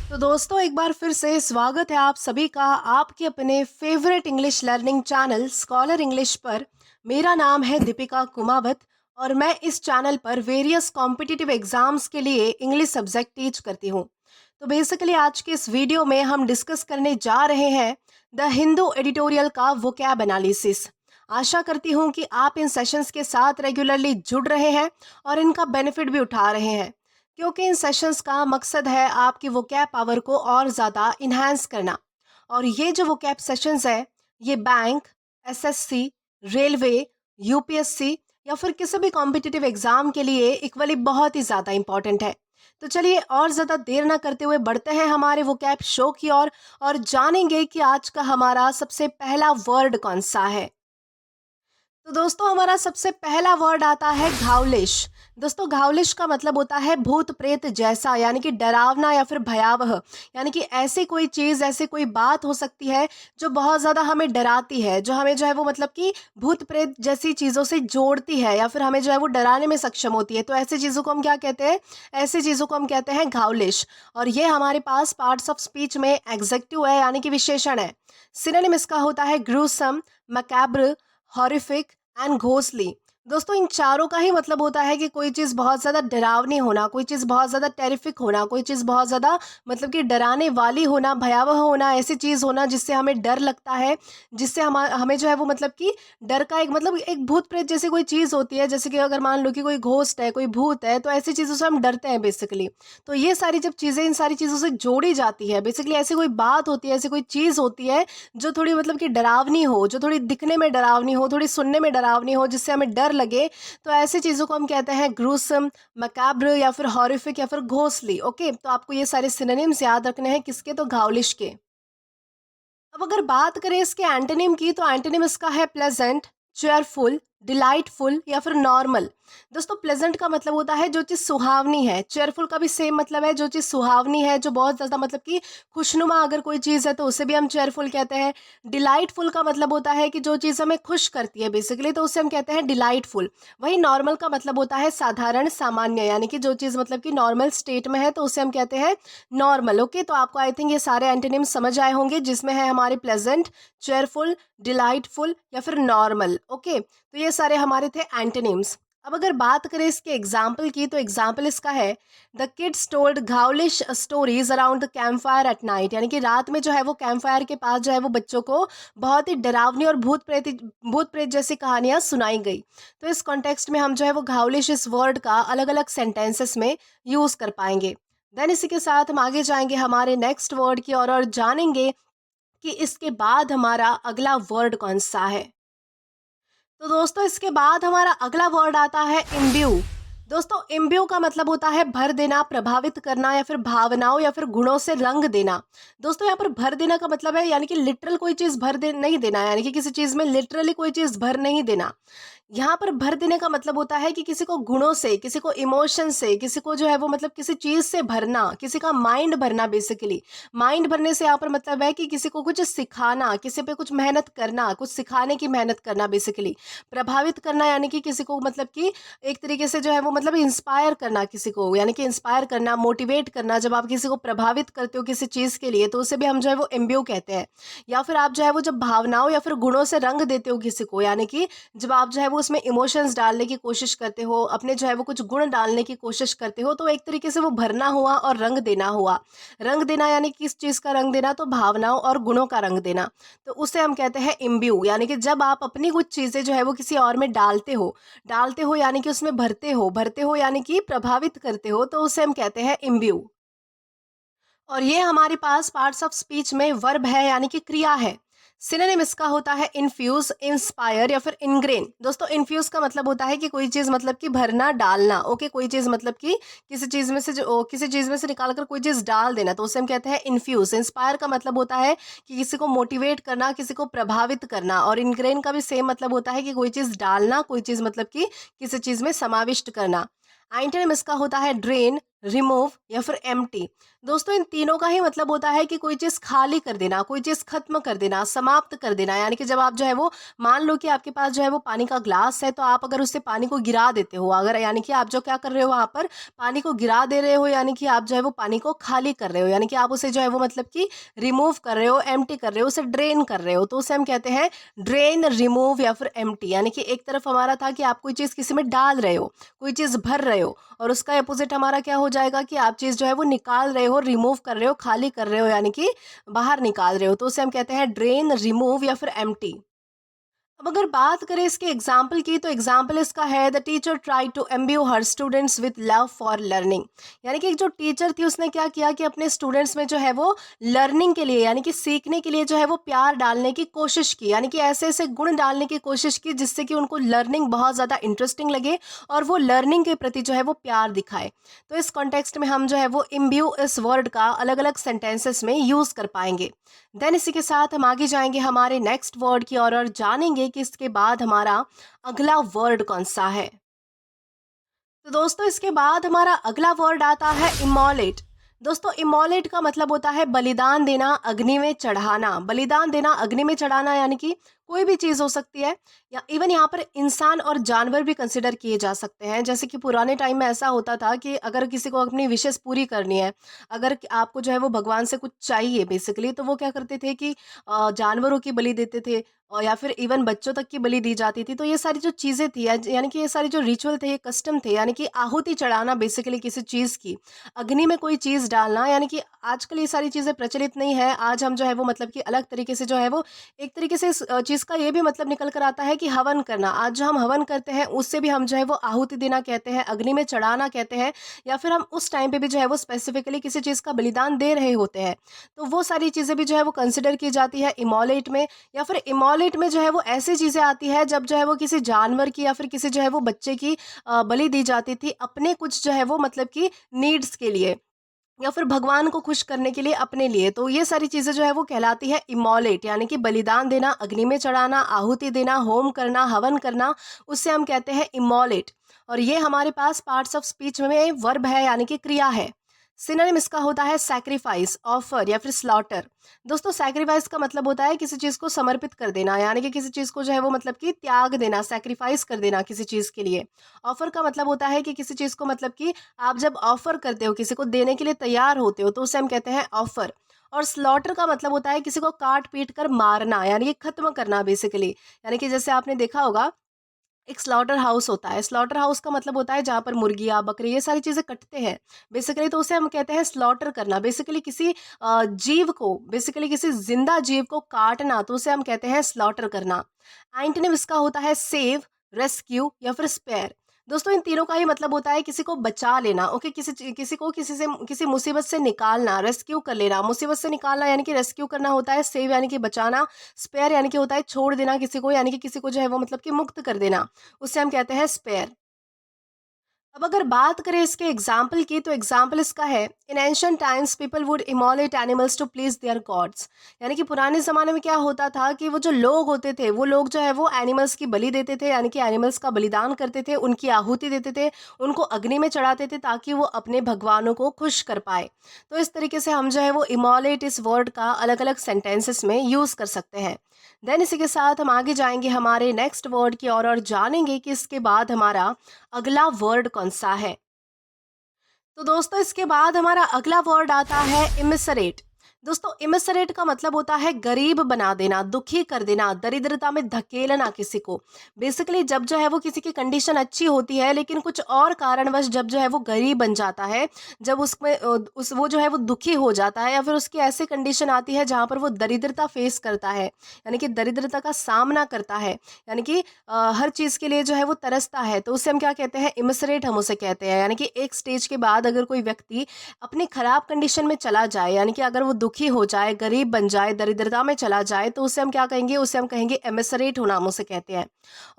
तो दोस्तों एक बार फिर से स्वागत है आप सभी का आपके अपने favourite English learning channel scholar English पर। मेरा नाम है दीपिका कुमावत और मैं इस चैनल पर वेरियस कॉम्पिटिटिव एग्जाम्स के लिए इंग्लिश सब्जेक्ट टीच करती हूँ। तो बेसिकली आज के इस वीडियो में हम डिस्कस करने जा रहे हैं द हिंदू एडिटोरियल का वोकैब एनालिसिस। आशा करती हूँ कि आप इन सेशंस के साथ रेगुलरली जुड़ रहे हैं और इनका बेनिफिट भी उठा रहे हैं, क्योंकि इन सेशंस का मकसद है आपकी वोकैब पावर को और ज़्यादा इन्हांस करना। और ये जो वोकैब सेशंस है ये बैंक, एसएससी, रेलवे, यूपीएससी या फिर किसी भी कॉम्पिटिटिव एग्जाम के लिए इक्वली बहुत ही ज़्यादा इंपॉर्टेंट है। तो चलिए और ज़्यादा देर ना करते हुए बढ़ते हैं हमारे वोकैब शो की ओर और जानेंगे कि आज का हमारा सबसे पहला वर्ड कौन सा है। तो दोस्तों हमारा सबसे पहला वर्ड आता है घावलिश। दोस्तों घावलिश का मतलब होता है भूत प्रेत जैसा, यानी कि डरावना या फिर भयावह। यानी कि ऐसी कोई चीज़, ऐसी कोई बात हो सकती है जो बहुत ज़्यादा हमें डराती है, जो हमें जो है वो मतलब कि भूत प्रेत जैसी चीज़ों से जोड़ती है या फिर हमें जो है वो डराने में सक्षम होती है। तो ऐसी चीज़ों को हम क्या कहते हैं? ऐसी चीज़ों को हम कहते हैं घावलिश। और ये हमारे पास पार्ट्स ऑफ स्पीच में एग्जेक्टिव है, यानी कि विशेषण है। सिनोनिम इसका होता है ग्रूसम, मैकैब्र, हॉरिफिक एंड घोस्टली। दोस्तों इन चारों का ही मतलब होता है कि कोई चीज़ बहुत ज़्यादा डरावनी होना, कोई चीज़ बहुत ज़्यादा टेरिफिक होना, कोई चीज़ बहुत ज़्यादा मतलब कि डराने वाली होना, भयावह होना, ऐसी चीज़ होना जिससे हमें डर लगता है, जिससे हमें जो है वो मतलब कि डर का एक मतलब एक भूत प्रेत जैसी कोई चीज़ होती है। जैसे कि अगर मान लो कि कोई घोस्ट है, कोई भूत है, तो ऐसी चीज़ों से हम डरते हैं बेसिकली। तो ये सारी जब चीज़ें इन सारी चीज़ों से जोड़ी जाती है, बेसिकली ऐसी कोई बात होती है, ऐसी कोई चीज़ होती है जो थोड़ी मतलब कि डरावनी हो, जो थोड़ी दिखने में डरावनी हो, थोड़ी सुनने में डरावनी हो, जिससे हमें डर लगे, तो ऐसी चीज़ों को हम कहते हैं ग्रूसम, मैकाब्र या फिर हॉरिफिक या फिर घोस्टली। ओके, तो आपको ये सारे सिनोनिम्स याद रखने हैं, किसके? तो घावलिश के। अब अगर बात करें इसके एंटोनिम की, तो एंटोनिम इसका है प्लेजेंट, चेयरफुल, डिलाइटफुल या फिर नॉर्मल। दोस्तों प्लेजेंट का मतलब होता है जो चीज़ सुहावनी है। चेयरफुल का भी सेम मतलब है, जो चीज़ सुहावनी है, जो बहुत ज़्यादा मतलब कि खुशनुमा अगर कोई चीज़ है तो उसे भी हम चेयरफुल कहते हैं। डिलाइटफुल का मतलब होता है कि जो चीज़ हमें खुश करती है बेसिकली, तो उसे हम कहते हैं डिलाइटफुल। वही नॉर्मल का मतलब होता है साधारण, सामान्य, यानी कि जो चीज़ मतलब कि नॉर्मल स्टेट में है तो उसे हम कहते हैं नॉर्मल। ओके, तो आपको आई थिंक ये सारे एंटोनिम समझ आए होंगे, जिसमें है हमारे प्लेजेंट, चेयरफुल, डिलाइटफुल या फिर नॉर्मल। ओके, तो ये सारे हमारे थे एंटोनिम्स। अब अगर बात करें इसके एग्जाम्पल की, तो एग्जाम्पल इसका है the kids told ghoulish stories around the camp fire at night. यानी कि रात में जो है वो कैंप फायर के पास जो है वो बच्चों को बहुत ही डरावनी और भूत प्रेत जैसी कहानियां सुनाई गई। तो इस कॉन्टेक्स्ट में हम जो है वो घावलिश इस वर्ड का अलग अलग सेंटेंसेस में यूज कर पाएंगे। देन इसी के साथ हम आगे जाएंगे हमारे नेक्स्ट वर्ड की और जानेंगे कि इसके बाद हमारा अगला वर्ड कौन सा है। तो दोस्तों इसके बाद हमारा अगला वर्ड आता है इम्ब्यू। दोस्तों इम्ब्यू का मतलब होता है भर देना, प्रभावित करना या फिर भावनाओं या फिर गुणों से रंग देना। दोस्तों यहाँ पर भर देना का मतलब है यानी कि लिटरल कोई चीज भर दे नहीं देना, यानी कि किसी चीज में लिटरली कोई चीज भर नहीं देना। यहाँ पर भर देने का मतलब होता है कि किसी को गुणों से, किसी को इमोशन से, किसी को जो है वो मतलब किसी चीज से भरना, किसी का माइंड भरना। बेसिकली माइंड भरने से यहाँ पर मतलब है कि किसी को कुछ सिखाना, किसी पे कुछ मेहनत करना, कुछ सिखाने की मेहनत करना। बेसिकली प्रभावित करना यानी कि किसी को मतलब कि एक तरीके से जो है वो मतलब इंस्पायर करना किसी को, यानी कि इंस्पायर करना, मोटिवेट करना। जब आप किसी को प्रभावित करते हो किसी चीज के लिए तो उसे भी हम जो है वो इम्ब्यू कहते हैं। या फिर आप जो है वो जब भावनाओं या फिर गुणों से रंग देते हो किसी को, यानी कि जब आप जो है वो उसमें इमोशंस डालने की कोशिश करते हो, अपने जो है वो कुछ गुण डालने की कोशिश करते हो, तो एक तरीके से वो भरना हुआ और रंग देना हुआ। रंग देना यानी किस चीज़ का रंग देना? तो भावनाओं और गुणों का रंग देना। तो उसे हम कहते हैं इम्ब्यू। यानी कि जब आप अपनी कुछ चीज़ें जो है वो किसी और में डालते हो यानी कि उसमें भरते हो यानी कि प्रभावित करते हो, तो उसे हम कहते हैं इम्ब्यू। और ये हमारे पास पार्ट्स ऑफ स्पीच में वर्ब है, यानी कि क्रिया है। सिनोनिम इसका होता है इन्फ्यूज, इंस्पायर या फिर इनग्रेन। दोस्तों इन्फ्यूज का मतलब होता है कि कोई चीज मतलब कि भरना, डालना। ओके, कोई चीज मतलब कि किसी चीज में से निकाल कर कोई चीज डाल देना, तो उसे हम कहते हैं इन्फ्यूज। इंस्पायर का मतलब होता है कि किसी को मोटिवेट करना, किसी को प्रभावित करना। और इनग्रेन का भी सेम मतलब होता है कि कोई चीज डालना, कोई चीज मतलब कि किसी चीज में समाविष्ट करना। एंटोनिम इसका होता है ड्रेन, रिमूव या फिर एम्प्टी। दोस्तों इन तीनों का ही मतलब होता है कि कोई चीज़ खाली कर देना, कोई चीज़ खत्म कर देना, समाप्त कर देना। यानी कि जब आप जो है वो मान लो कि आपके पास जो है वो पानी का ग्लास है, तो आप अगर उससे पानी को गिरा देते हो, अगर यानी कि आप जो क्या कर रहे हो वहाँ पर पानी को गिरा दे रहे हो, यानी कि आप जो है वो पानी को खाली कर रहे हो, यानी कि आप उसे जो है वो मतलब कि रिमूव कर रहे हो, एम्प्टी कर रहे हो, उसे ड्रेन कर रहे हो। तो उसे हम कहते हैं ड्रेन, रिमूव या फिर एम्प्टी। यानी कि एक तरफ हमारा था कि आप कोई चीज़ किसी में डाल रहे हो, कोई चीज़ भर रहे हो, और उसका अपोजिट हमारा क्या हो जाएगा कि आप चीज़ जो है वो निकाल रहे हो, रिमूव कर रहे हो, खाली कर रहे हो, यानी कि बाहर निकाल रहे हो। तो उसे हम कहते हैं ड्रेन, रिमूव या फिर एम्प्टी। अब अगर बात करें इसके एग्जाम्पल की, तो एग्जाम्पल इसका है the teacher try to imbue her students with love for learning. यानी कि एक जो टीचर थी उसने क्या किया कि अपने स्टूडेंट्स में जो है वो लर्निंग के लिए, यानी कि सीखने के लिए जो है वो प्यार डालने की कोशिश की, यानी कि ऐसे ऐसे गुण डालने की कोशिश की जिससे कि उनको लर्निंग बहुत ज़्यादा इंटरेस्टिंग लगे और वो लर्निंग के प्रति जो है वो प्यार दिखाए। तो इस कॉन्टेक्स्ट में हम जो है वो इम्ब्यू इस वर्ड का अलग अलग सेंटेंसेस में यूज़ कर पाएंगे। देन इसी के साथ हम आगे जाएंगे हमारे नेक्स्ट वर्ड की ओर और जानेंगे कि इसके बाद हमारा अगला वर्ड कौन सा है। तो दोस्तों इसके बाद हमारा अगला वर्ड आता है इमोलेट। दोस्तों इमोलेट का मतलब होता है बलिदान देना, अग्नि में चढ़ाना। बलिदान देना, अग्नि में चढ़ाना, यानी कि कोई भी चीज़ हो सकती है, या इवन यहाँ पर इंसान और जानवर भी कंसिडर किए जा सकते हैं। जैसे कि पुराने टाइम में ऐसा होता था कि अगर किसी को अपनी विशेष पूरी करनी है, अगर आपको जो है वो भगवान से कुछ चाहिए बेसिकली, तो वो क्या करते थे कि जानवरों की बलि देते थे, और या फिर इवन बच्चों तक की बलि दी जाती थी। तो ये सारी जो चीज़ें थी, यानी कि ये सारे जो रिचुअल थे, ये कस्टम थे, यानी कि आहुति चढ़ाना बेसिकली किसी चीज़ की, अग्नि में कोई चीज़ डालना। यानी कि आजकल ये सारी चीज़ें प्रचलित नहीं है। आज हम जो है वो मतलब कि अलग तरीके से जो है वो एक तरीके से इस चीज़ का ये भी मतलब निकल कर आता है कि हवन करना। आज जो हम हवन करते हैं उससे भी हम जो है वो आहुति देना कहते हैं, अग्नि में चढ़ाना कहते हैं, या फिर हम उस टाइम पे भी जो है वो स्पेसिफिकली किसी चीज़ का बलिदान दे रहे होते हैं। तो वो सारी चीज़ें भी जो है वो कंसिडर की जाती है इमोलेट में। या फिर इमोलेट में जो है वो ऐसी चीज़ें आती है जब जो है वो किसी जानवर की या फिर किसी जो है वो बच्चे की बलि दी जाती थी अपने कुछ जो है वो मतलब कि नीड्स के लिए, या फिर भगवान को खुश करने के लिए अपने लिए। तो ये सारी चीज़ें जो है वो कहलाती है इमोलेट, यानी कि बलिदान देना, अग्नि में चढ़ाना, आहुति देना, होम करना, हवन करना, उससे हम कहते हैं इमोलेट। और ये हमारे पास पार्ट्स ऑफ स्पीच में वर्ब है, यानी कि क्रिया है। सिनोनिम इसका होता है सैक्रिफाइस, ऑफर या फिर स्लॉटर। दोस्तों सैक्रिफाइस का मतलब होता है किसी चीज़ को समर्पित कर देना, यानी कि किसी चीज़ को जो है वो मतलब कि त्याग देना, सैक्रिफाइस कर देना किसी चीज़ के लिए। ऑफर का मतलब होता है कि किसी चीज़ को मतलब कि आप जब ऑफर करते हो, किसी को देने के लिए तैयार होते हो, तो उसे हम कहते हैं ऑफर। और स्लॉटर का मतलब होता है किसी को काट पीट कर मारना, यानी कि खत्म करना बेसिकली। यानी कि जैसे आपने देखा होगा एक स्लॉटर हाउस होता है। स्लॉटर हाउस का मतलब होता है जहाँ पर मुर्गियाँ, बकरी ये सारी चीज़ें कटते हैं बेसिकली, तो उसे हम कहते हैं स्लॉटर करना। बेसिकली किसी जीव को, बेसिकली किसी जिंदा जीव को काटना, तो उसे हम कहते हैं स्लॉटर करना। एंटोनिम इसका होता है सेव, रेस्क्यू या फिर स्पेयर। दोस्तों इन तीनों का ही मतलब होता है किसी को बचा लेना। ओके, किसी को किसी से किसी मुसीबत से निकालना, रेस्क्यू कर लेना। मुसीबत से निकालना यानी कि रेस्क्यू करना होता है, सेव यानी कि बचाना, स्पेयर यानी कि होता है छोड़ देना किसी को, यानी कि किसी को जो है वो मतलब कि मुक्त कर देना, उसे हम कहते हैं स्पेयर। अब अगर बात करें इसके एग्जाम्पल की, तो एग्जाम्पल इसका है in ancient times people would immolate animals to please their gods. यानी कि पुराने ज़माने में क्या होता था कि वो जो लोग होते थे, वो लोग जो है वो एनिमल्स की बलि देते थे, यानी कि एनिमल्स का बलिदान करते थे, उनकी आहुति देते थे, उनको अग्नि में चढ़ाते थे ताकि वो अपने भगवानों को खुश कर पाए। तो इस तरीके से हम जो है वो इमोलेट इस वर्ड का अलग अलग सेंटेंसेस में यूज़ कर सकते हैं। देन इसी के साथ हम आगे जाएंगे हमारे नेक्स्ट वर्ड की ओर और जानेंगे कि इसके बाद हमारा अगला वर्ड कौन सा है। तो दोस्तों इसके बाद हमारा अगला वर्ड आता है इमिसरेट। दोस्तों इमिसरेट का मतलब होता है गरीब बना देना, दुखी कर देना, दरिद्रता में धकेलना किसी को। बेसिकली जब जो है वो किसी की कंडीशन अच्छी होती है लेकिन कुछ और कारणवश जब जो है वो गरीब बन जाता है, जब उसमें उस वो जो है वो दुखी हो जाता है, या फिर उसकी ऐसी कंडीशन आती है जहाँ पर वो दरिद्रता फेस करता है, यानी कि दरिद्रता का सामना करता है, यानी कि हर चीज़ के लिए जो है वो तरसता है, तो उसे हम क्या कहते हैं, इमिसरेट हम उसे कहते हैं। यानी कि एक स्टेज के बाद अगर कोई व्यक्ति अपनी खराब कंडीशन में चला जाए, यानी कि अगर वो दुखी हो जाए, गरीब बन जाए, दरिद्रता में चला जाए, तो उसे हम क्या कहेंगे, उसे हम कहेंगे इमिसरेट होना हम उसे कहते हैं।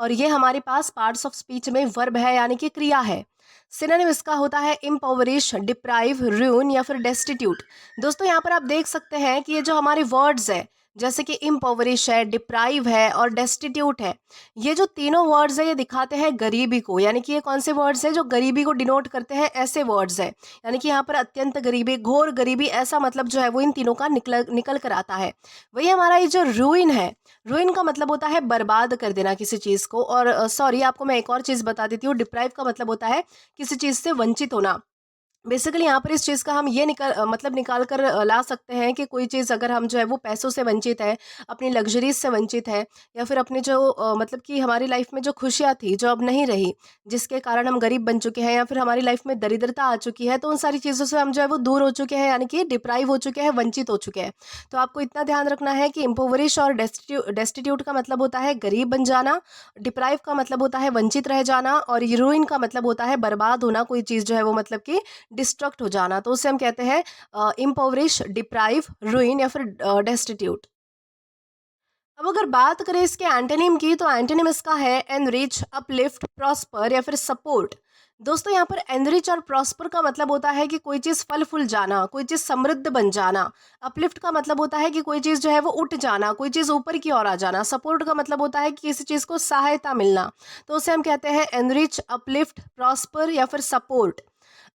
और ये हमारे पास पार्ट्स ऑफ स्पीच में वर्ब है, यानी कि क्रिया है। सिनोनिम इसका होता है इम्पोवरिश, डिप्राइव, रूइन या फिर डेस्टिट्यूट। दोस्तों यहाँ पर आप देख सकते हैं कि ये जो हमारे वर्ड्स है, जैसे कि इम्पोवरिश है, डिप्राइव है और डेस्टिट्यूट है। ये जो तीनों वर्ड्स है ये दिखाते हैं गरीबी को, यानी कि ये कौन से वर्ड्स हैं जो गरीबी को डिनोट करते हैं, ऐसे वर्ड्स हैं। यानी कि यहाँ पर अत्यंत गरीबी, घोर गरीबी, ऐसा मतलब जो है वो इन तीनों का निकल निकल कर आता है। वही हमारा ये जो रूइन है, रूइन का मतलब होता है बर्बाद कर देना किसी चीज़ को। और सॉरी, आपको मैं एक और चीज़ बता देती हूँ, डिप्राइव का मतलब होता है किसी चीज़ से वंचित होना। बेसिकली यहाँ पर इस चीज़ का हम ये मतलब निकाल कर ला सकते हैं कि कोई चीज़ अगर हम जो है वो पैसों से वंचित है, अपनी लग्जरीज से वंचित है, या फिर अपनी जो मतलब कि हमारी लाइफ में जो खुशियाँ थी जो अब नहीं रही, जिसके कारण हम गरीब बन चुके हैं, या फिर हमारी लाइफ में दरिद्रता आ चुकी है, तो उन सारी चीज़ों से हम जो है वो दूर हो चुके हैं, यानी कि डिप्राइव हो चुके हैं, वंचित हो चुके हैं। तो आपको इतना ध्यान रखना है कि इम्पोवरिश और डेस्टिट्यूट का मतलब होता है गरीब बन जाना, डिप्राइव का मतलब होता है वंचित रह जाना, और यूरोइन का मतलब होता है बर्बाद होना, कोई चीज़ जो है वो मतलब कि डिस्ट्रक्ट हो जाना। तो उसे हम कहते हैं इम्पोवरिश, डिप्राइव, रूइन या फिर डेस्टिट्यूट। अब अगर बात करें इसके एंटोनिम की, तो एंटोनिम इसका है एनरिच, अपलिफ्ट, प्रॉस्पर या फिर सपोर्ट। दोस्तों यहाँ पर एनरिच और प्रॉस्पर का मतलब होता है कि कोई चीज़ फल फूल जाना, कोई चीज़ समृद्ध बन जाना। अपलिफ्ट का मतलब होता है कि कोई चीज़ जो है वो उठ जाना, कोई चीज़ ऊपर की ओर आ जाना। सपोर्ट का मतलब होता है कि किसी चीज़ को सहायता मिलना। तो उसे हम कहते हैं एनरिच, अपलिफ्ट, प्रॉस्पर या फिर सपोर्ट।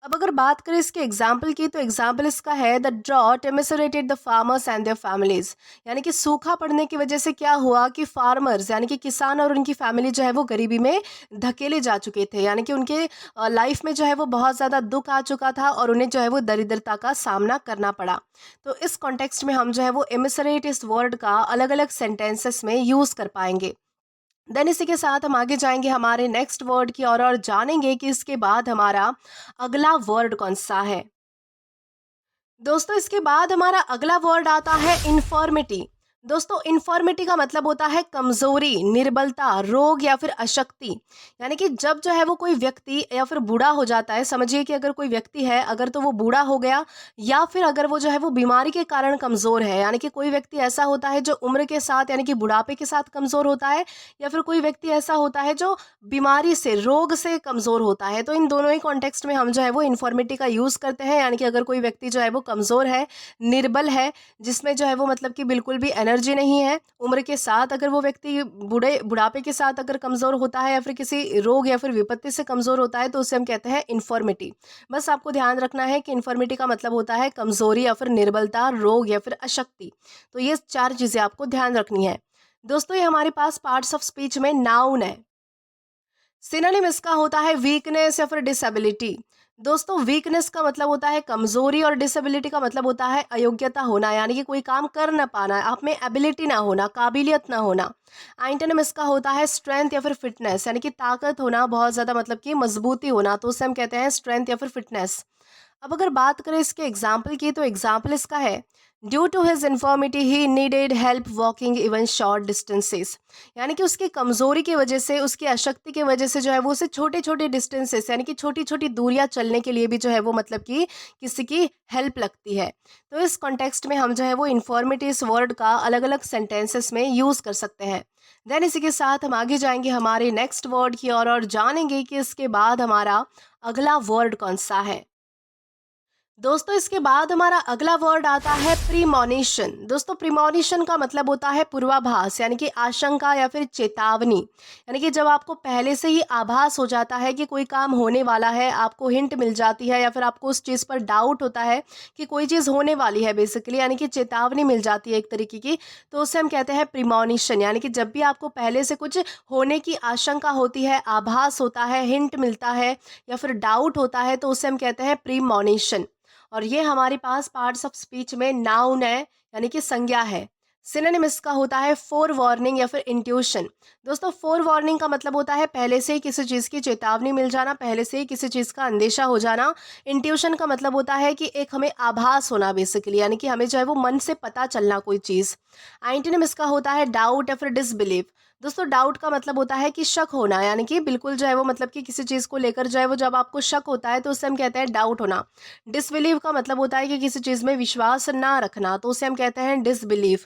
अब अगर बात करें इसके एग्जाम्पल की, तो एग्जाम्पल इसका है the drought emaciated the farmers and their families. यानी कि सूखा पड़ने की वजह से क्या हुआ कि फार्मर्स यानी कि किसान और उनकी फैमिली जो है वो गरीबी में धकेले जा चुके थे, यानी कि उनके लाइफ में जो है वो बहुत ज़्यादा दुख आ चुका था और उन्हें जो है वो दरिद्रता का सामना करना पड़ा। तो इस कॉन्टेक्स्ट में हम जो है वो एमिसरेट इस वर्ड का अलग अलग सेंटेंसेस में यूज़ कर पाएंगे। देन इसी के साथ हम आगे जाएंगे हमारे नेक्स्ट वर्ड की ओर और जानेंगे कि इसके बाद हमारा अगला वर्ड कौन सा है। दोस्तों इसके बाद हमारा अगला वर्ड आता है इन्फॉर्मिटी। दोस्तों इन्फॉर्मिटी का मतलब होता है कमजोरी, निर्बलता, रोग या फिर अशक्ति। यानी कि जब जो है वो कोई व्यक्ति या फिर बूढ़ा हो जाता है, समझिए कि अगर कोई व्यक्ति है, अगर तो वो बूढ़ा हो गया, या फिर अगर वो जो है वो बीमारी के कारण कमजोर है, यानी कि कोई व्यक्ति ऐसा होता है जो उम्र के साथ यानी कि बुढ़ापे के साथ कमजोर होता है, या फिर कोई व्यक्ति ऐसा होता है जो बीमारी से, रोग से कमजोर होता है। तो इन दोनों ही कॉन्टेक्स्ट में हम जो है वो इन्फॉर्मिटी का यूज करते हैं। यानी कि अगर कोई व्यक्ति जो है वो कमजोर है, निर्बल है, जिसमें जो है वो मतलब कि बिल्कुल भी एनर्जी नहीं है, उम्र के साथ अगर वो व्यक्ति बुढ़ापे के साथ अगर कमजोर होता है, या फिर किसी रोग या फिर विपत्ति से कमजोर होता है, तो उसे हम कहते हैं इन्फॉर्मिटी। बस आपको ध्यान रखना है कि इन्फॉर्मिटी का मतलब होता है कमजोरी या फिर निर्बलता, रोग या फिर अशक्ति। तो ये चार चीजें आपको ध्यान रखनी है। दोस्तों ये हमारे पास पार्ट्स ऑफ स्पीच में नाउन है। सिनोनिम इसका होता है वीकनेस या फिर डिसेबिलिटी। दोस्तों वीकनेस का मतलब होता है कमजोरी, और डिसेबिलिटी का मतलब होता है अयोग्यता होना, यानी कि कोई काम कर ना पाना, आप में एबिलिटी ना होना, काबिलियत ना होना। एंटोनिम इसका होता है स्ट्रेंथ या फिर फिटनेस, यानी कि ताकत होना, बहुत ज्यादा मतलब कि मजबूती होना, तो उसे हम कहते हैं स्ट्रेंथ या फिर फिटनेस। अब अगर बात करें इसके एग्जाम्पल की, तो एग्जाम्पल इसका है due to his infirmity he needed help walking even short distances. यानी कि उसकी कमजोरी की वजह से, उसकी अशक्ति की वजह से जो है वो उसे छोटे छोटे डिस्टेंसेस यानी कि छोटी छोटी दूरियां चलने के लिए भी जो है वो मतलब कि किसी की हेल्प लगती है। तो इस कॉन्टेक्स्ट में हम जो है वो इन्फॉर्मिटी इस वर्ड का अलग अलग सेंटेंसेस में यूज कर सकते हैं। देन इसी के साथ हम आगे जाएंगे हमारे नेक्स्ट वर्ड की ओर और जानेंगे कि इसके बाद हमारा अगला वर्ड कौन सा है। दोस्तों इसके बाद हमारा अगला वर्ड आता है प्रीमोनिशन। दोस्तों प्रीमोनिशन का मतलब होता है पूर्वाभास, यानी कि आशंका या फिर चेतावनी। यानी कि जब आपको पहले से ही आभास हो जाता है कि कोई काम होने वाला है, आपको हिंट मिल जाती है, या फिर आपको उस चीज़ पर डाउट होता है कि कोई चीज़ होने वाली है, बेसिकली यानी कि चेतावनी मिल जाती है एक तरीके की, तो उसे हम कहते हैं प्रीमोनिशन। यानी कि जब भी आपको पहले से कुछ होने की आशंका होती है, आभास होता है, हिंट मिलता है, या फिर डाउट होता है, तो उसे हम कहते हैं प्रीमोनिशन। और ये हमारे पास पार्ट्स ऑफ स्पीच में नाउन है, यानी कि संज्ञा है। सिनोनिम इसका होता है फोर वार्निंग या फिर इंट्यूशन। दोस्तों फोर वार्निंग का मतलब होता है पहले से ही किसी चीज़ की चेतावनी मिल जाना, पहले से ही किसी चीज़ का अंदेशा हो जाना। इंट्यूशन का मतलब होता है कि एक हमें आभास होना, बेसिकली यानी कि हमें जो है वो मन से पता चलना कोई चीज़। एंटोनिम इसका होता है डाउट या फिर डिसबिलीव। दोस्तों डाउट का मतलब होता है कि शक होना, यानी कि बिल्कुल जो है वो मतलब कि किसी चीज़ को लेकर जो है वो जब आपको शक होता है तो उससे हम कहते हैं डाउट होना। डिसबिलीव का मतलब होता है कि किसी चीज़ में विश्वास ना रखना, तो उसे हम कहते हैं डिसबिलीव।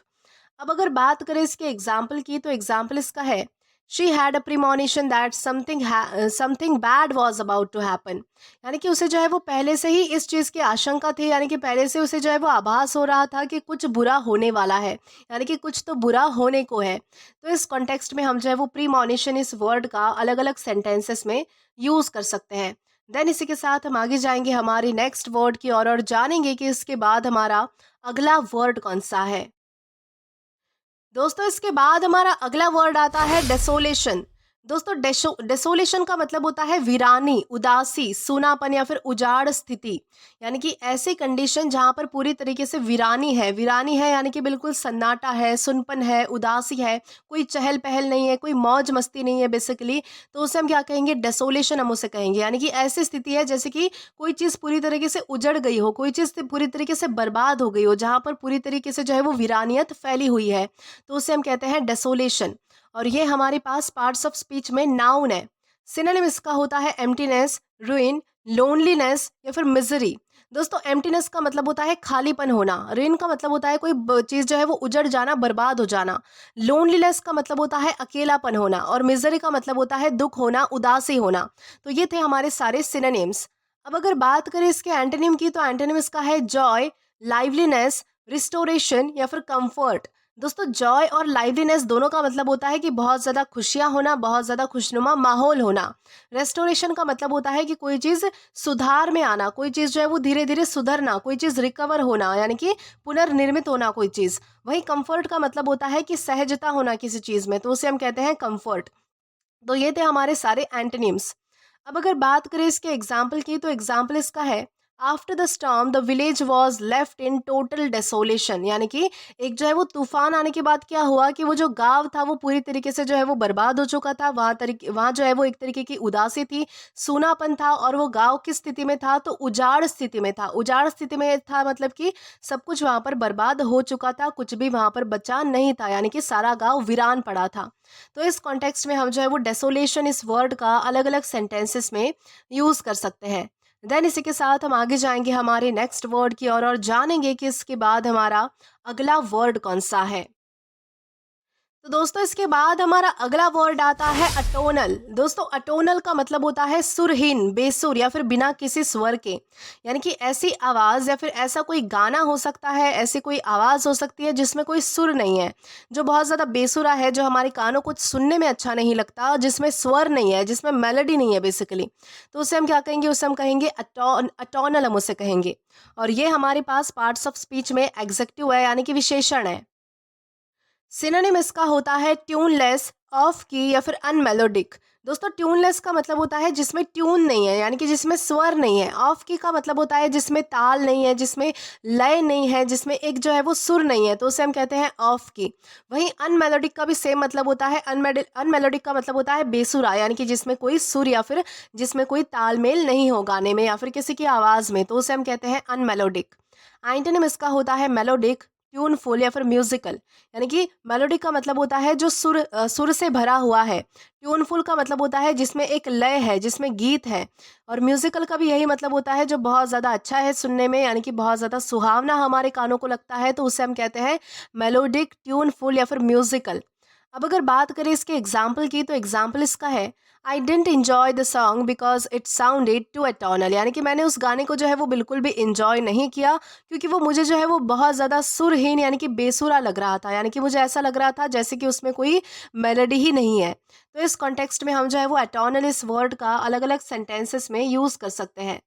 अब अगर बात करें इसके एग्जाम्पल की, तो एग्जाम्पल इसका है she had a premonition that something bad was about to happen. यानी कि उसे जो है वो पहले से ही इस चीज़ की आशंका थी, यानी कि पहले से उसे जो है वो आभास हो रहा था कि कुछ बुरा होने वाला है, यानी कि कुछ तो बुरा होने को है। तो इस कॉन्टेक्स्ट में हम जो है वो प्रीमोनिशन इस वर्ड का अलग अलग सेंटेंसेस में यूज़ कर सकते हैं। देन इसी के साथ हम आगे जाएंगे हमारी नेक्स्ट वर्ड की और जानेंगे कि इसके बाद हमारा अगला वर्ड कौन सा है। दोस्तों इसके बाद हमारा अगला वर्ड आता है डेसोलेशन। दोस्तों डेसोलेशन का मतलब होता है वीरानी, उदासी, सूनापन या फिर उजाड़ स्थिति। यानी कि ऐसी कंडीशन जहां पर पूरी तरीके से वीरानी है यानी कि बिल्कुल सन्नाटा है, सुनपन है, उदासी है, कोई चहल पहल नहीं है, कोई मौज मस्ती नहीं है बेसिकली। तो उसे हम क्या कहेंगे, डेसोलेशन हम उसे कहेंगे। यानी कि ऐसी स्थिति है जैसे कि कोई चीज़ पूरी तरीके से उजड़ गई हो, कोई चीज़ पूरी तरीके से बर्बाद हो गई हो, जहाँ पर पूरी तरीके से जो है वो वीरानियत फैली हुई है, तो उसे हम कहते हैं डेसोलेशन। और ये हमारे पास पार्ट्स ऑफ स्पीच में नाउन है। सिनोनिम इसका होता है एम्प्टीनेस, रुइन, लोनलीनेस या फिर मिजरी। दोस्तों एम्प्टीनेस का मतलब होता है खालीपन होना, रुइन का मतलब होता है कोई चीज़ जो है वो उजड़ जाना, बर्बाद हो जाना, लोनलीनेस का मतलब होता है अकेलापन होना, और मिजरी का मतलब होता है दुख होना, उदासी होना। तो ये थे हमारे सारे सिनोनिम्स। अब अगर बात करें इसके एंटोनिम की, तो एंटोनिम इसका है जॉय, लाइवलीनेस, रिस्टोरेशन या फिर कंफर्ट। दोस्तों जॉय और लाइवलीनेस दोनों का मतलब होता है कि बहुत ज़्यादा खुशियाँ होना, बहुत ज़्यादा खुशनुमा माहौल होना। रेस्टोरेशन का मतलब होता है कि कोई चीज़ सुधार में आना, कोई चीज़ जो है वो धीरे धीरे सुधरना, कोई चीज़ रिकवर होना, यानी कि पुनर्निर्मित होना कोई चीज़। वहीं कंफर्ट का मतलब होता है कि सहजता होना किसी चीज़ में, तो उसे हम कहते हैं कंफर्ट। तो ये थे हमारे सारे एंटोनिम्स। अब अगर बात करें इसके एग्जाम्पल की, तो एग्जाम्पल इसका है after the storm the village was left in total desolation. यानी कि एक जो है वो तूफान आने के बाद क्या हुआ कि वो जो गांव था वो पूरी तरीके से जो है वो बर्बाद हो चुका था। वहाँ जो है वो एक तरीके की उदासी थी, सूनापन था, और वो गांव किस स्थिति में था, तो उजाड़ स्थिति में था। उजाड़ स्थिति में था मतलब कि सब कुछ वहाँ पर बर्बाद हो चुका था, कुछ भी वहाँ पर बचा नहीं था, यानी कि सारा गांव वीरान पड़ा था। तो इस कॉन्टेक्स्ट में हम जो है वो डेसोलेशन इस वर्ड का अलग अलग सेंटेंसेस में यूज़ कर सकते हैं। देन इसी के साथ हम आगे जाएंगे हमारे नेक्स्ट वर्ड की और जानेंगे कि इसके बाद हमारा अगला वर्ड कौन सा है। तो दोस्तों इसके बाद हमारा अगला वर्ड आता है अटोनल। दोस्तों अटोनल का मतलब होता है सुरहीन, बेसुर या फिर बिना किसी स्वर के। यानी कि ऐसी आवाज़ या फिर ऐसा कोई गाना हो सकता है, ऐसी कोई आवाज़ हो सकती है जिसमें कोई सुर नहीं है, जो बहुत ज़्यादा बेसुरा है, जो हमारे कानों को सुनने में अच्छा नहीं लगता, जिसमें स्वर नहीं है, जिसमें मेलोडी नहीं है बेसिकली। तो उसे हम क्या कहेंगे, उसे हम कहेंगे अटोनल, हम उसे कहेंगे। और ये हमारे पास पार्ट्स ऑफ स्पीच में एग्जेक्टिव है, यानी कि विशेषण है। सिनोनिम इसका होता है ट्यूनलेस, ऑफ की या फिर अनमेलोडिक। दोस्तों ट्यूनलेस का मतलब होता है जिसमें ट्यून नहीं है, यानी कि जिसमें स्वर नहीं है। ऑफ की का मतलब होता है जिसमें ताल नहीं है, जिसमें लय नहीं है, जिसमें एक जो है वो सुर नहीं है, तो उसे हम कहते हैं ऑफ की। वहीं अनमेलोडिक का भी सेम मतलब होता है। अनमेलोडिक का मतलब होता है बेसुरा, यानी कि जिसमें कोई सुर या फिर जिसमें कोई तालमेल नहीं हो गाने में या फिर किसी की आवाज़ में, तो उसे हम कहते हैं अनमेलोडिक। एंटोनिम इसका होता है मेलोडिक, ट्यूनफुल या फिर म्यूजिकल। यानी कि मेलोडी का मतलब होता है जो सुर से भरा हुआ है। ट्यूनफुल का मतलब होता है जिसमें एक लय है, जिसमें गीत है। और म्यूजिकल का भी यही मतलब होता है जो बहुत ज़्यादा अच्छा है सुनने में, यानी कि बहुत ज़्यादा सुहावना हमारे कानों को लगता है, तो उसे हम कहते हैं मेलोडिक, ट्यूनफुल या फिर म्यूजिकल। अब अगर बात करें इसके एग्जाम्पल की, तो एग्जाम्पल इसका है I didn't enjoy the song because it sounded too atonal. यानी कि मैंने उस गाने को जो है वो बिल्कुल भी इंजॉय नहीं किया, क्योंकि वो मुझे जो है वो बहुत ज़्यादा सुरहीन यानी कि बेसुरा लग रहा था। यानी कि मुझे ऐसा लग रहा था जैसे कि उसमें कोई मेलोडी ही नहीं है। तो इस कॉन्टेक्स्ट में हम जो है वो एटोनल इस वर्ड का अलग अलग सेंटेंसेस में यूज़ कर सकते हैं।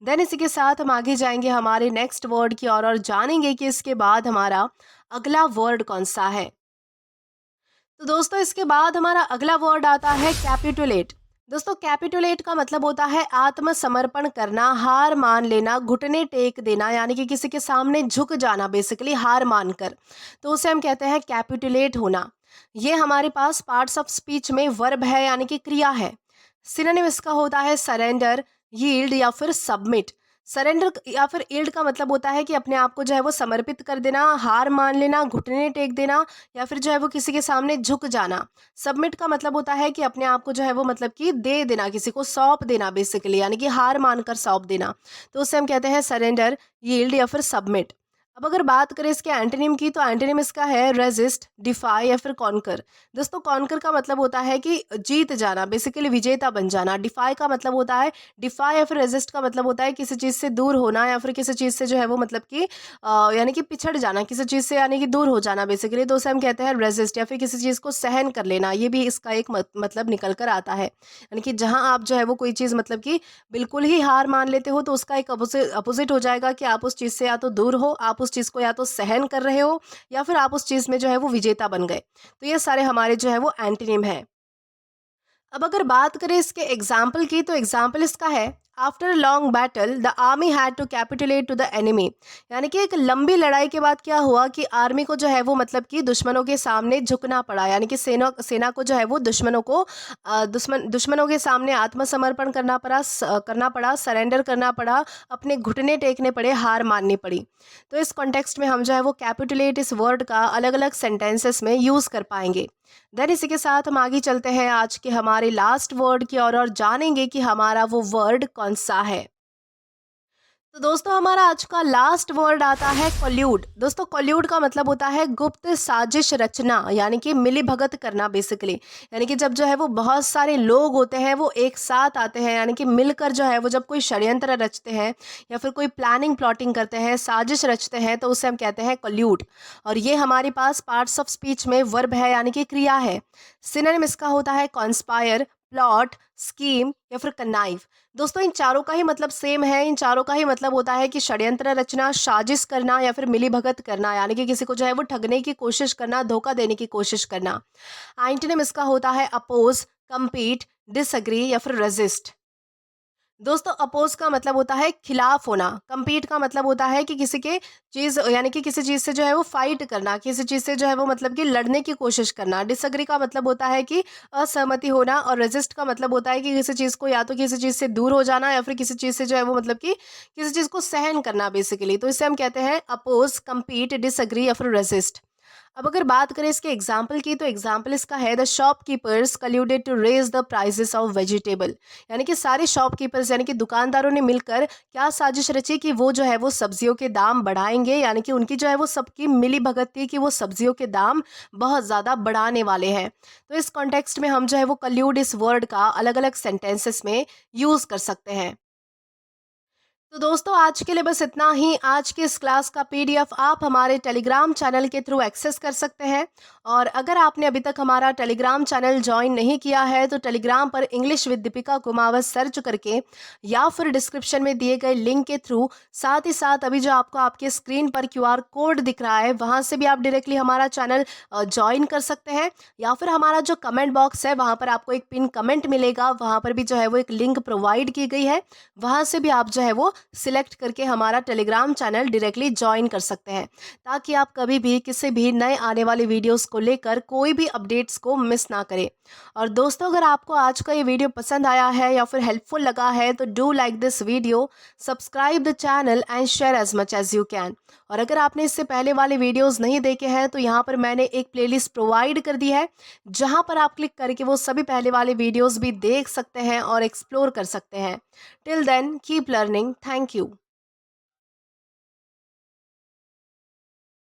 देन इसी के साथ हम आगे जाएंगे हमारे नेक्स्ट वर्ड की और जानेंगे कि इसके बाद हमारा अगला वर्ड कौन सा है। तो दोस्तों इसके बाद हमारा अगला वर्ड आता है कैपिटुलेट। दोस्तों कैपिटुलेट का मतलब होता है आत्मसमर्पण करना, हार मान लेना, घुटने टेक देना, यानी कि किसी के सामने झुक जाना, बेसिकली हार मानकर, तो उसे हम कहते हैं कैपिटुलेट होना। ये हमारे पास पार्ट्स ऑफ स्पीच में वर्ब है, यानी कि क्रिया है। सिनोनिम इसका होता है सरेंडर, यील्ड या फिर सबमिट। सरेंडर या फिर यील्ड का मतलब होता है कि अपने आप को जो है वो समर्पित कर देना, हार मान लेना, घुटने टेक देना, या फिर जो है वो किसी के सामने झुक जाना। सबमिट का मतलब होता है कि अपने आप को जो है वो मतलब कि दे देना, किसी को सौंप देना बेसिकली, यानी कि हार मानकर सौंप देना, तो उसे हम कहते हैं सरेंडर, यील्ड या फिर सबमिट। अब अगर बात करें इसके एंटोनिम की, तो एंटोनिम इसका है रेजिस्ट, डिफाई या फिर कॉन्कर। दोस्तों कॉन्कर का मतलब होता है कि जीत जाना, बेसिकली विजेता बन जाना। डिफाई का मतलब होता है, डिफाई या फिर रेजिस्ट का मतलब होता है किसी चीज़ से दूर होना, या फिर किसी चीज़ से जो है वो मतलब कि यानी कि पिछड़ जाना, किसी चीज़ से यानी कि दूर हो जाना बेसिकली, तो उसे हम कहते हैं रेजिस्ट। या फिर किसी चीज़ को सहन कर लेना, ये भी इसका एक मतलब निकल कर आता है। यानी कि जहाँ आप जो है वो कोई चीज़ मतलब कि बिल्कुल ही हार मान लेते हो, तो उसका एक अपोज़िट हो जाएगा कि आप उस चीज़ से या तो दूर हो, आप उस चीज़ को या तो सहन कर रहे हो, या फिर आप उस चीज़ में जो है वो विजेता बन गए। तो ये सारे हमारे जो है वो एंटोनिम हैं। अब अगर बात करें इसके एग्जाम्पल की, तो एग्जाम्पल इसका है, after long battle the army had to capitulate to the enemy. यानी कि एक लंबी लड़ाई के बाद क्या हुआ कि आर्मी को जो है वो मतलब कि दुश्मनों के सामने झुकना पड़ा। यानी कि सेना सेना को जो है वो दुश्मनों के सामने आत्मसमर्पण करना पड़ा, सरेंडर करना पड़ा, अपने घुटने टेकने पड़े, हार माननी पड़ी। तो इस कॉन्टेक्स्ट में हम जो है वो कैपिटुलेट इस वर्ड का अलग अलग सेंटेंसेस में यूज़ कर पाएंगे। देन इसी के साथ हम आगे चलते हैं आज के हमारे लास्ट वर्ड की ओर और जानेंगे कि हमारा वो वर्ड कौन सा है। तो दोस्तों हमारा आज का लास्ट वर्ड आता है कोल्यूड। दोस्तों कोल्यूड का मतलब होता है गुप्त साजिश रचना, यानी कि मिली भगत करना बेसिकली। यानी कि जब जो है वो बहुत सारे लोग होते हैं वो एक साथ आते हैं, यानी कि मिलकर जो है वो जब कोई षड्यंत्र रचते हैं या फिर कोई प्लानिंग प्लॉटिंग करते हैं, साजिश रचते हैं, तो उसे हम कहते हैं कोल्यूड। और ये हमारे पास पार्ट्स ऑफ स्पीच में वर्ब है, यानी कि क्रिया है। सिनोनिम इसका होता है कॉन्स्पायर, प्लॉट, स्कीम या फिर कन्नाइव। दोस्तों इन चारों का ही मतलब सेम है, इन चारों का ही मतलब होता है कि षड्यंत्र रचना, साजिश करना या फिर मिलीभगत करना, यानी कि किसी को जो है वो ठगने की कोशिश करना, धोखा देने की कोशिश करना। एंटोनिम इसका होता है अपोज, कम्पीट, डिसएग्री या फिर रेजिस्ट। दोस्तों अपोज का मतलब होता है खिलाफ होना, कम्पीट का मतलब होता है कि किसी के चीज़ यानी कि किसी चीज़ से जो है वो फाइट करना, किसी चीज़ से जो है वो मतलब कि लड़ने की कोशिश करना। डिसएग्री का मतलब होता है कि असहमति होना, और रेजिस्ट का मतलब होता है कि किसी चीज़ को या तो किसी चीज़ से दूर हो जाना, या फिर किसी चीज़ से जो है वो मतलब कि किसी चीज़ को सहन करना बेसिकली। तो इसे हम कहते हैं अपोज, कम्पीट, डिसएग्री या फिर रेजिस्ट। अब अगर बात करें इसके एग्जाम्पल की, तो एग्जाम्पल इसका है the shopkeepers colluded to raise the prices of vegetable. यानी कि सारे शॉपकीपर्स यानी कि दुकानदारों ने मिलकर क्या साजिश रची कि वो जो है वो सब्जियों के दाम बढ़ाएंगे। यानी कि उनकी जो है वो सबकी मिली भगत थी कि वो सब्जियों के दाम बहुत ज़्यादा बढ़ाने वाले हैं। तो इस कॉन्टेक्स्ट में हम जो है वो कल्यूड इस वर्ड का अलग अलग सेंटेंसेस में यूज़ कर सकते हैं। तो दोस्तों आज के लिए बस इतना ही। आज की इस क्लास का पीडीएफ आप हमारे टेलीग्राम चैनल के थ्रू एक्सेस कर सकते हैं। और अगर आपने अभी तक हमारा टेलीग्राम चैनल ज्वाइन नहीं किया है, तो टेलीग्राम पर English with Deepika Kumawat search करके या फिर डिस्क्रिप्शन में दिए गए लिंक के थ्रू, साथ ही साथ अभी जो आपको आपके स्क्रीन पर क्यूआर कोड दिख रहा है, वहाँ से भी आप डायरेक्टली हमारा चैनल ज्वाइन कर सकते हैं। या फिर हमारा जो कमेंट बॉक्स है वहाँ पर आपको एक पिन कमेंट मिलेगा, वहाँ पर भी जो है वो एक लिंक प्रोवाइड की गई है, वहाँ से भी आप जो है वो सिलेक्ट करके हमारा टेलीग्राम चैनल डायरेक्टली ज्वाइन कर सकते हैं, ताकि आप कभी भी किसी भी नए आने वाले वीडियोस को लेकर कोई भी अपडेट्स को मिस ना करें। और दोस्तों अगर आपको आज का ये वीडियो पसंद आया है या फिर हेल्पफुल लगा है, तो do like this video, subscribe the channel and share as much as you can. और अगर आपने इससे पहले वाले वीडियोस नहीं देखे हैं, तो यहाँ पर मैंने एक प्लेलिस्ट प्रोवाइड कर दी है, जहाँ पर आप क्लिक करके वो सभी पहले वाले वीडियोस भी देख सकते हैं और एक्सप्लोर कर सकते हैं। Till then keep learning. Thank you.